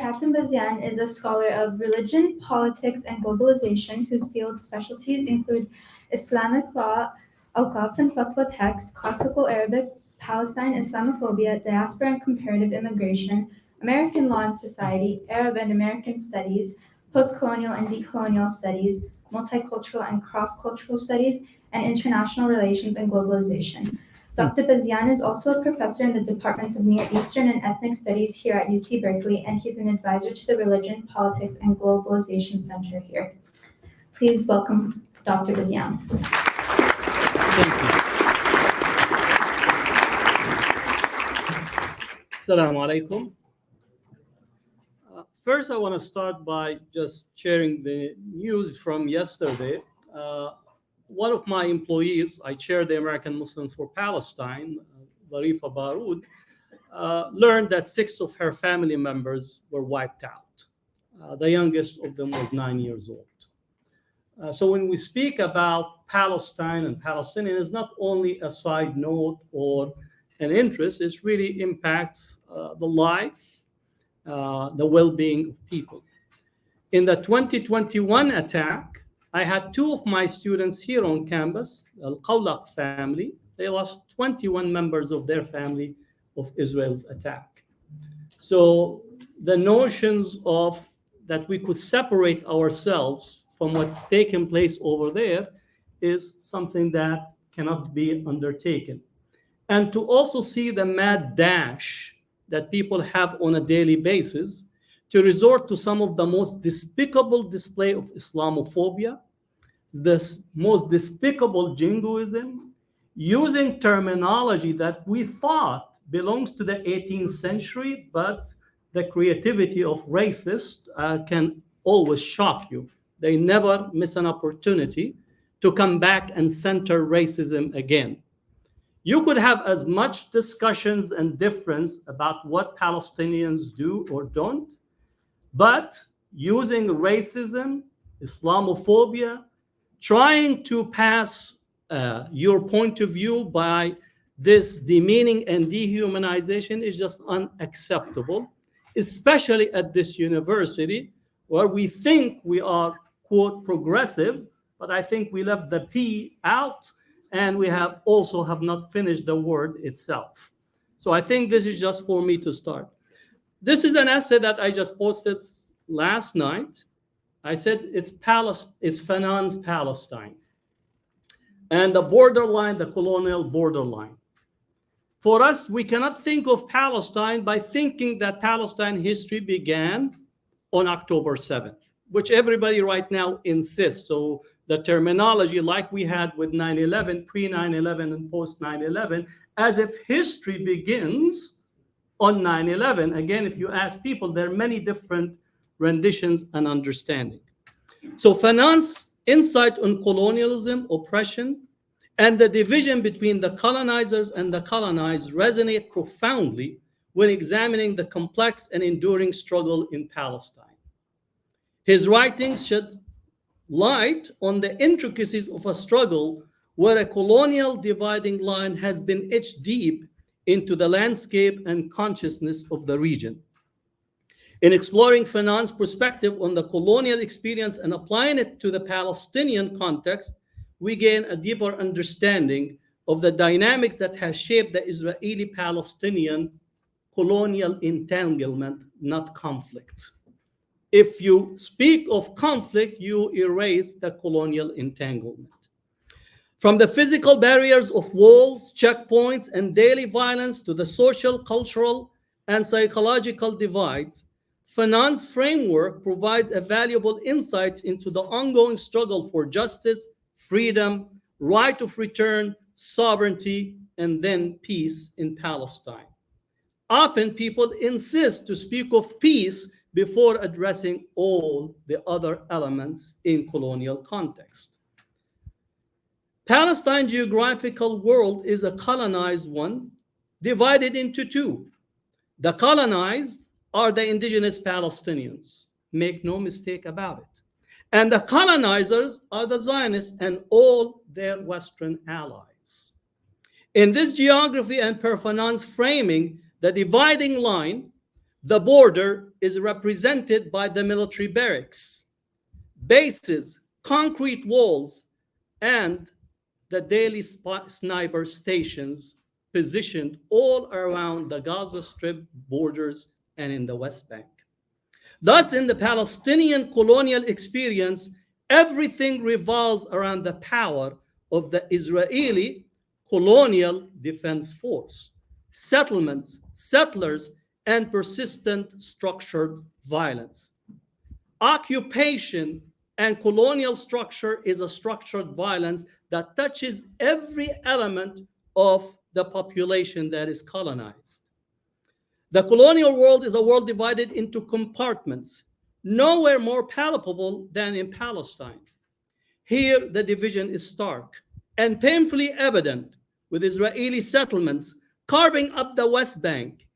Captain Bazian is a scholar of religion, politics, and globalization whose field specialties include Islamic law, Awqaf and Fatwa texts, classical Arabic, Palestine Islamophobia, diaspora and comparative immigration, American law and society, Arab and American studies, post-colonial and decolonial studies, multicultural and cross-cultural studies, and international relations and globalization. Dr. Bazian is also a professor in the departments of Near Eastern and Ethnic Studies here at UC Berkeley, and he's an advisor to the Religion, Politics, and Globalization Center here. Please welcome Dr. Bazian. Thank you. Assalamu alaikum. First, I want to start by just sharing the news from yesterday. One of my employees, I chair the American Muslims for Palestine, Zarifa Baroud, learned that 6 of her family members were wiped out. The youngest of them was 9 years old. So when we speak about Palestine and Palestinians, it's not only a side note or an interest, it really impacts the life, the well-being of people. In the 2021 attack, I had 2 of my students here on campus, Al-Qawlaq family. They lost 21 members of their family of Israel's attack. So the notions of that we could separate ourselves from what's taken place over there is something that cannot be undertaken. And to also see the mad dash that people have on a daily basis to resort to some of the most despicable display of Islamophobia, the most despicable jingoism, using terminology that we thought belongs to the 18th century, but the creativity of racists can always shock you. They never miss an opportunity to come back and center racism again. You could have as much discussions and difference about what Palestinians do or don't, but using racism, Islamophobia, trying to pass your point of view by this demeaning and dehumanization is just unacceptable, especially at this university where we think we are, quote, progressive, but I think we left the P out and we have not finished the word itself. So I think this is just for me to start. This is an essay that I just posted last night. I said it's Fanon's Palestine and the borderline, the colonial borderline. For us, we cannot think of Palestine by thinking that Palestine history began on October 7th, which everybody right now insists. So the terminology like we had with 9/11, pre-9/11 and post-9/11, as if history begins on 9/11. Again, if you ask people, there are many different renditions and understanding. So Fanon's insight on colonialism, oppression, and the division between the colonizers and the colonized resonate profoundly when examining the complex and enduring struggle in Palestine. His writings shed light on the intricacies of a struggle where a colonial dividing line has been etched deep into the landscape and consciousness of the region. In exploring Fanon's perspective on the colonial experience and applying it to the Palestinian context, we gain a deeper understanding of the dynamics that has shaped the Israeli-Palestinian colonial entanglement, not conflict. If you speak of conflict, you erase the colonial entanglement. From the physical barriers of walls, checkpoints, and daily violence to the social, cultural, and psychological divides, Fanon's framework provides a valuable insight into the ongoing struggle for justice, freedom, right of return, sovereignty, and then peace in Palestine. Often people insist to speak of peace before addressing all the other elements in colonial context. Palestine's geographical world is a colonized one, divided into 2. The colonized are the indigenous Palestinians. Make no mistake about it. And the colonizers are the Zionists and all their Western allies. In this geography and per Fanon's framing, the dividing line The border is represented by the military barracks, bases, concrete walls, and the daily sniper stations positioned all around the Gaza Strip borders and in the West Bank. Thus, in the Palestinian colonial experience, everything revolves around the power of the Israeli colonial defense force, settlements, settlers, and persistent structured violence. Occupation and colonial structure is a structured violence that touches every element of the population that is colonized. The colonial world is a world divided into compartments, nowhere more palpable than in Palestine. Here, the division is stark and painfully evident, with Israeli settlements carving up the West Bank,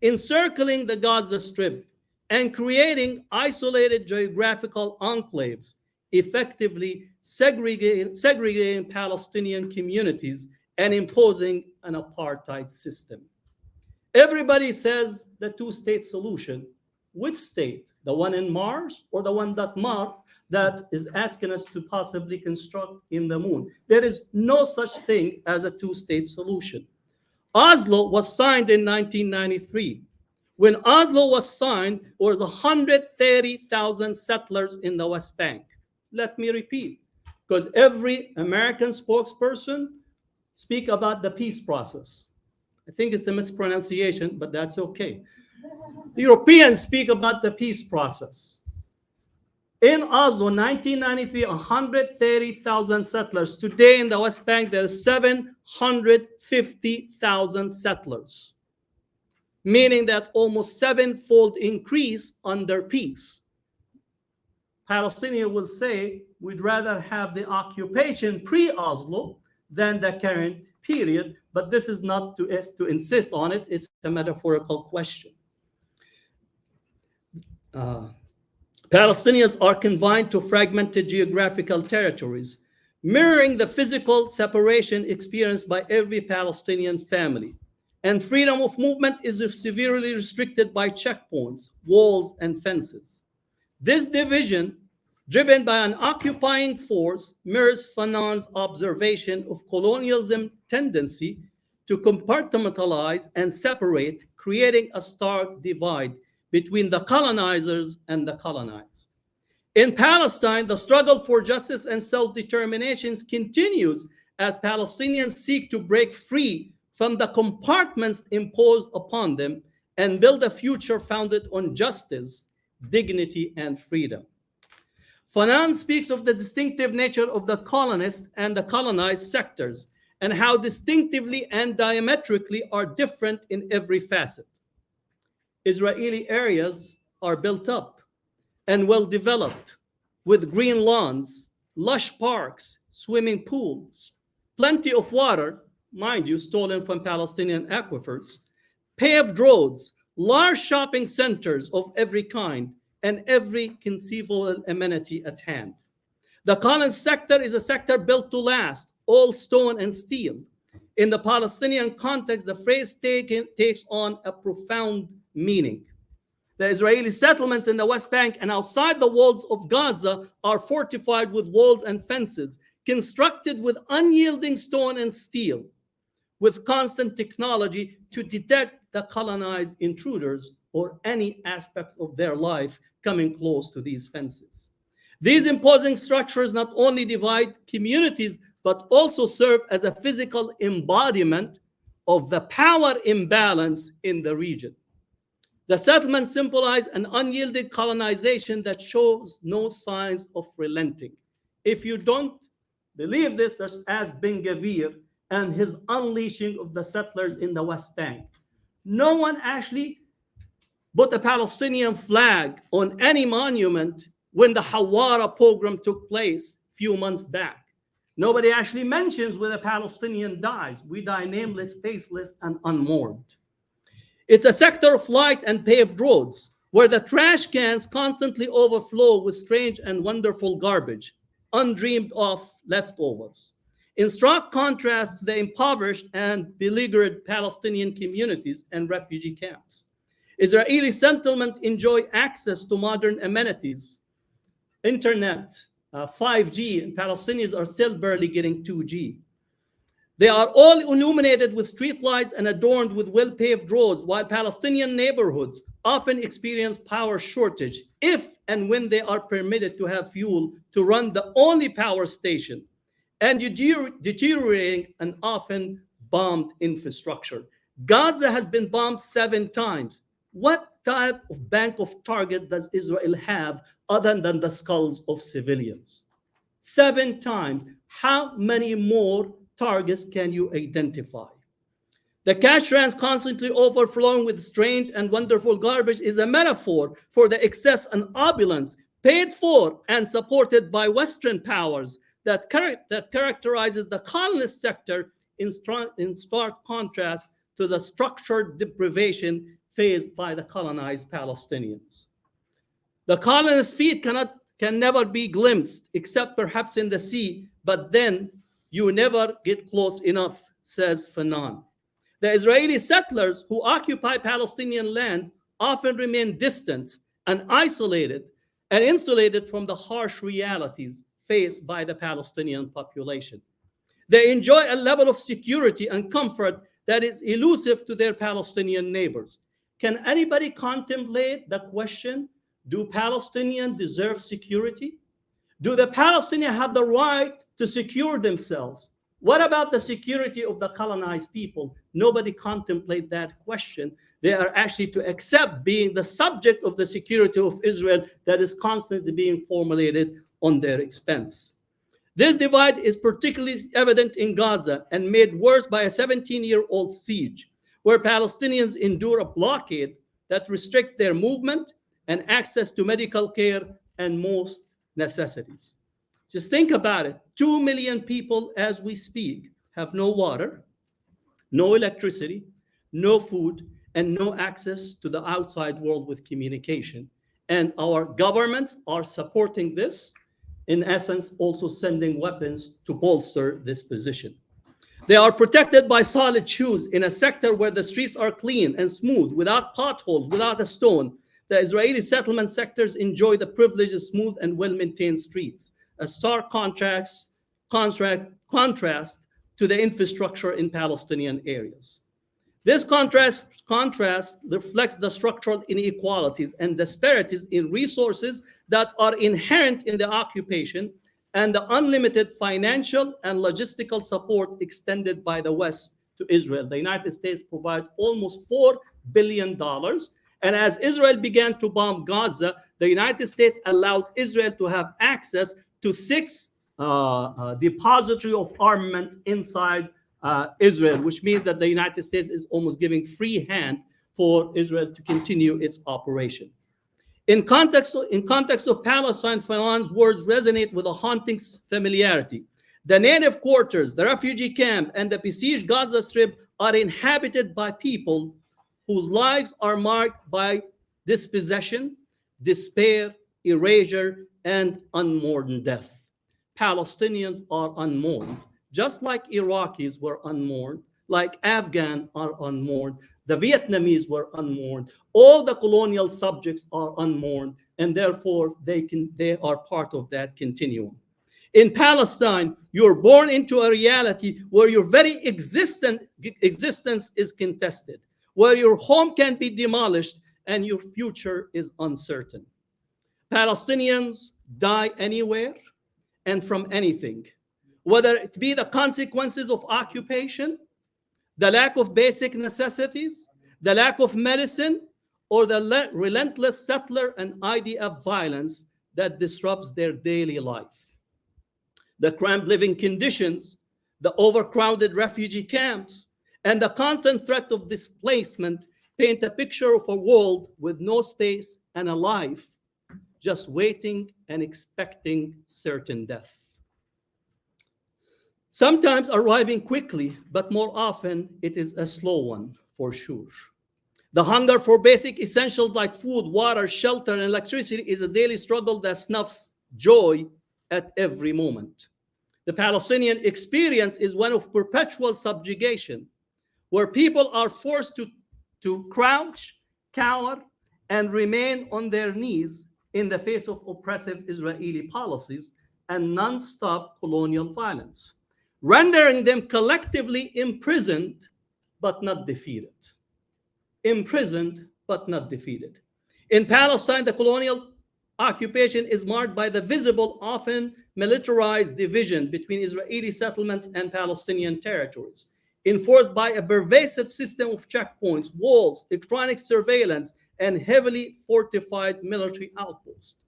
encircling the Gaza Strip, and creating isolated geographical enclaves, effectively segregating Palestinian communities and imposing an apartheid system. Everybody says the two-state solution. Which state? The one in Mars or the one that is asking us to possibly construct in the moon? There is no such thing as a two-state solution. Oslo was signed in 1993. When Oslo was signed, there was 130,000 settlers in the West Bank. Let me repeat, because every American spokesperson speak about the peace process. I think it's a mispronunciation, but that's okay. The Europeans speak about the peace process. In Oslo, 1993, 130,000 settlers. Today in the West Bank, there are 750,000 settlers, meaning that almost sevenfold increase under peace. Palestinians will say, we'd rather have the occupation pre-Oslo than the current period, but this is not to insist on it. It's a metaphorical question. Palestinians are confined to fragmented geographical territories, mirroring the physical separation experienced by every Palestinian family. And freedom of movement is severely restricted by checkpoints, walls, and fences. This division, driven by an occupying force, mirrors Fanon's observation of colonialism's tendency to compartmentalize and separate, creating a stark divide between the colonizers and the colonized. In Palestine, the struggle for justice and self-determination continues as Palestinians seek to break free from the compartments imposed upon them and build a future founded on justice, dignity, and freedom. Fanon speaks of the distinctive nature of the colonist and the colonized sectors and how distinctively and diametrically are different in every facet. Israeli areas are built up and well developed with green lawns, lush parks, swimming pools, plenty of water, mind you, stolen from Palestinian aquifers, paved roads, large shopping centers of every kind, and every conceivable amenity at hand. The colonized sector is a sector built to last, all stone and steel. In the Palestinian context, the phrase takes on a profound meaning. The Israeli settlements in the West Bank and outside the walls of Gaza are fortified with walls and fences, constructed with unyielding stone and steel, with constant technology to detect the colonized intruders or any aspect of their life coming close to these fences. These imposing structures not only divide communities, but also serve as a physical embodiment of the power imbalance in the region. The settlements symbolize an unyielding colonization that shows no signs of relenting. If you don't believe this, as Ben-Gvir and his unleashing of the settlers in the West Bank, no one actually put a Palestinian flag on any monument when the Hawara pogrom took place a few months back. Nobody actually mentions where the Palestinian dies. We die nameless, faceless, and unmourned. It's a sector of light and paved roads where the trash cans constantly overflow with strange and wonderful garbage, undreamed of leftovers. In stark contrast to the impoverished and beleaguered Palestinian communities and refugee camps. Israeli settlements enjoy access to modern amenities, internet, 5G, and Palestinians are still barely getting 2G. They are all illuminated with streetlights and adorned with well-paved roads, while Palestinian neighborhoods often experience power shortage if and when they are permitted to have fuel to run the only power station, and deteriorating and often bombed infrastructure. Gaza has been bombed 7 times. What type of bank of target does Israel have other than the skulls of civilians? 7 times. How many more targets can you identify? The cash rans constantly overflowing with strange and wonderful garbage is a metaphor for the excess and opulence paid for and supported by Western powers that characterizes the colonist sector in stark contrast to the structured deprivation faced by the colonized Palestinians. The colonist feet can never be glimpsed except perhaps in the sea, but then you never get close enough, says Fanon. The Israeli settlers who occupy Palestinian land often remain distant and isolated and insulated from the harsh realities faced by the Palestinian population. They enjoy a level of security and comfort that is elusive to their Palestinian neighbors. Can anybody contemplate the question, do Palestinians deserve security? Do the Palestinians have the right to secure themselves? What about the security of the colonized people? Nobody contemplates that question. They are actually to accept being the subject of the security of Israel that is constantly being formulated on their expense. This divide is particularly evident in Gaza and made worse by a 17-year-old siege, where Palestinians endure a blockade that restricts their movement and access to medical care and most necessities. Just think about it. 2 million people as we speak have no water, no electricity, no food, and no access to the outside world with communication. And our governments are supporting this, in essence, also sending weapons to bolster this position. They are protected by solid shoes in a sector where the streets are clean and smooth, without potholes, without a stone. The Israeli settlement sectors enjoy the privilege of smooth and well-maintained streets, a stark contrast to the infrastructure in Palestinian areas. This contrast reflects the structural inequalities and disparities in resources that are inherent in the occupation and the unlimited financial and logistical support extended by the West to Israel. The United States provides almost $4 billion. And as Israel began to bomb Gaza, the United States allowed Israel to have access to 6 depository of armaments inside Israel, which means that the United States is almost giving free hand for Israel to continue its operation. In context of Palestine, Fanon's words resonate with a haunting familiarity. The native quarters, the refugee camp, and the besieged Gaza Strip are inhabited by people whose lives are marked by dispossession, despair, erasure, and unmourned death. Palestinians are unmourned, just like Iraqis were unmourned, like Afghans are unmourned, the Vietnamese were unmourned. All the colonial subjects are unmourned, and therefore they are part of that continuum. In Palestine, you're born into a reality where your very existence is contested, where your home can be demolished and your future is uncertain. Palestinians die anywhere and from anything, whether it be the consequences of occupation, the lack of basic necessities, the lack of medicine, or the relentless settler and IDF violence that disrupts their daily life. The cramped living conditions, the overcrowded refugee camps, and the constant threat of displacement paint a picture of a world with no space and a life just waiting and expecting certain death. Sometimes arriving quickly, but more often it is a slow one, for sure. The hunger for basic essentials like food, water, shelter, and electricity is a daily struggle that snuffs joy at every moment. The Palestinian experience is one of perpetual subjugation, where people are forced to crouch cower, and remain on their knees in the face of oppressive Israeli policies and non-stop colonial violence, rendering them collectively imprisoned but not defeated. Imprisoned but not defeated. In Palestine, the colonial occupation is marked by the visible, often militarized division between Israeli settlements and Palestinian territories, enforced by a pervasive system of checkpoints, walls, electronic surveillance, and heavily fortified military outposts.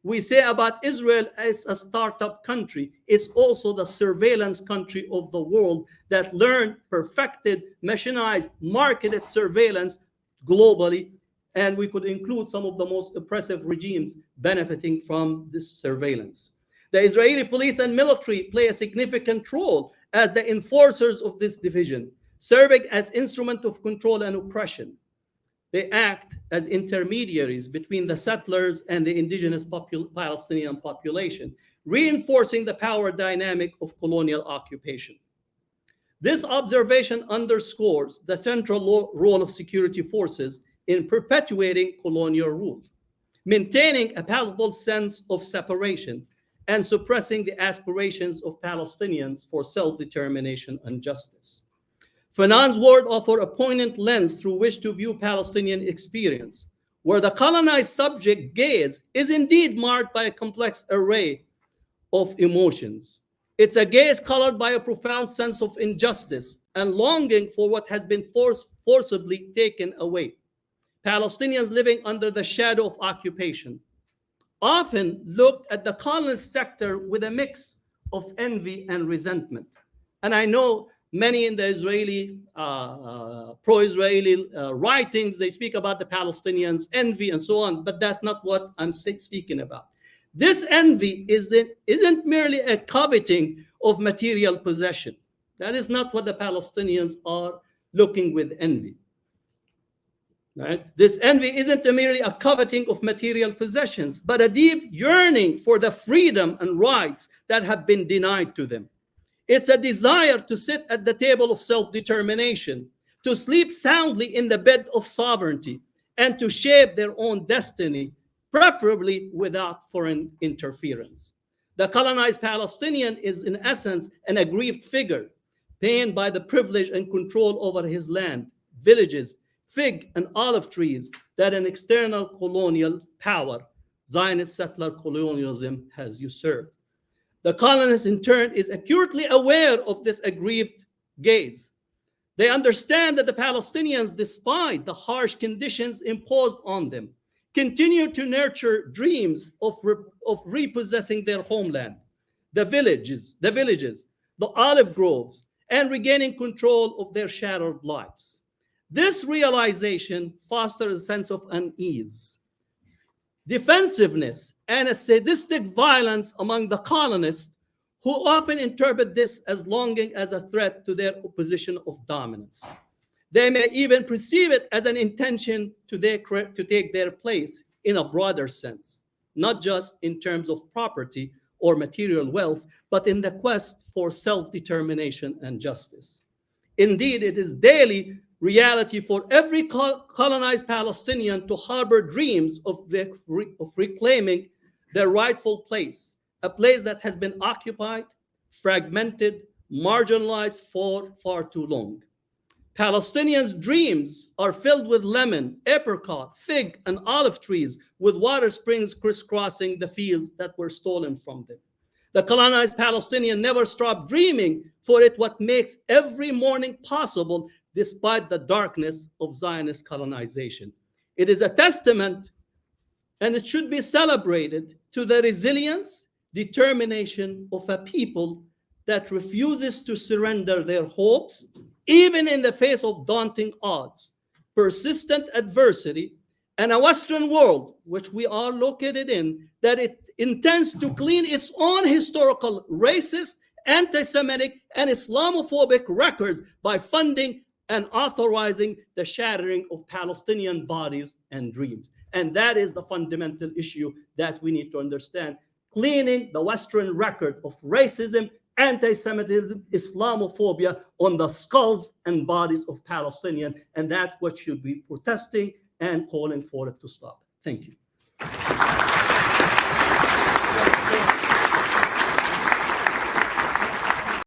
We say about Israel as a startup country, it's also the surveillance country of the world that learned, perfected, machinized, marketed surveillance globally. And we could include some of the most oppressive regimes benefiting from this surveillance. The Israeli police and military play a significant role as the enforcers of this division, serving as instrument of control and oppression. They act as intermediaries between the settlers and the indigenous Palestinian population, reinforcing the power dynamic of colonial occupation. This observation underscores the central role of security forces in perpetuating colonial rule, maintaining a palpable sense of separation, and suppressing the aspirations of Palestinians for self-determination and justice. Fanon's work offers a poignant lens through which to view Palestinian experience, where the colonized subject gaze is indeed marked by a complex array of emotions. It's a gaze colored by a profound sense of injustice and longing for what has been forcibly taken away. Palestinians living under the shadow of occupation often looked at the colonist sector with a mix of envy and resentment. And I know many in the Israeli, pro-Israeli writings, they speak about the Palestinians' envy and so on, but that's not what I'm speaking about. This envy isn't merely a coveting of material possession. That is not what the Palestinians are looking with envy. Right? This envy isn't merely a coveting of material possessions, but a deep yearning for the freedom and rights that have been denied to them. It's a desire to sit at the table of self-determination, to sleep soundly in the bed of sovereignty, and to shape their own destiny, preferably without foreign interference. The colonized Palestinian is, in essence, an aggrieved figure, pained by the privilege and control over his land, villages, fig and olive trees that an external colonial power, Zionist settler colonialism, has usurped. The colonist, in turn, is acutely aware of this aggrieved gaze. They understand that the Palestinians, despite the harsh conditions imposed on them, continue to nurture dreams of repossessing their homeland, the villages, the olive groves, and regaining control of their shattered lives. This realization fosters a sense of unease, defensiveness, and a sadistic violence among the colonists, who often interpret this as longing as a threat to their position of dominance. They may even perceive it as an intention to take their place in a broader sense, not just in terms of property or material wealth, but in the quest for self-determination and justice. Indeed, it is daily reality for every colonized Palestinian to harbor dreams of reclaiming their rightful place, a place that has been occupied, fragmented, marginalized for far too long. Palestinians' dreams are filled with lemon, apricot, fig, and olive trees, with water springs crisscrossing the fields that were stolen from them. The colonized Palestinian never stopped dreaming for it what makes every morning possible despite the darkness of Zionist colonization. It is a testament, and it should be celebrated, to the resilience, determination of a people that refuses to surrender their hopes, even in the face of daunting odds, persistent adversity, and a Western world, which we are located in, that it intends to clean its own historical racist, anti-Semitic, and Islamophobic records by funding and authorizing the shattering of Palestinian bodies and dreams. And that is the fundamental issue that we need to understand. Cleaning the Western record of racism, anti-Semitism, Islamophobia on the skulls and bodies of Palestinians. And that's what should be protesting and calling for it to stop. Thank you.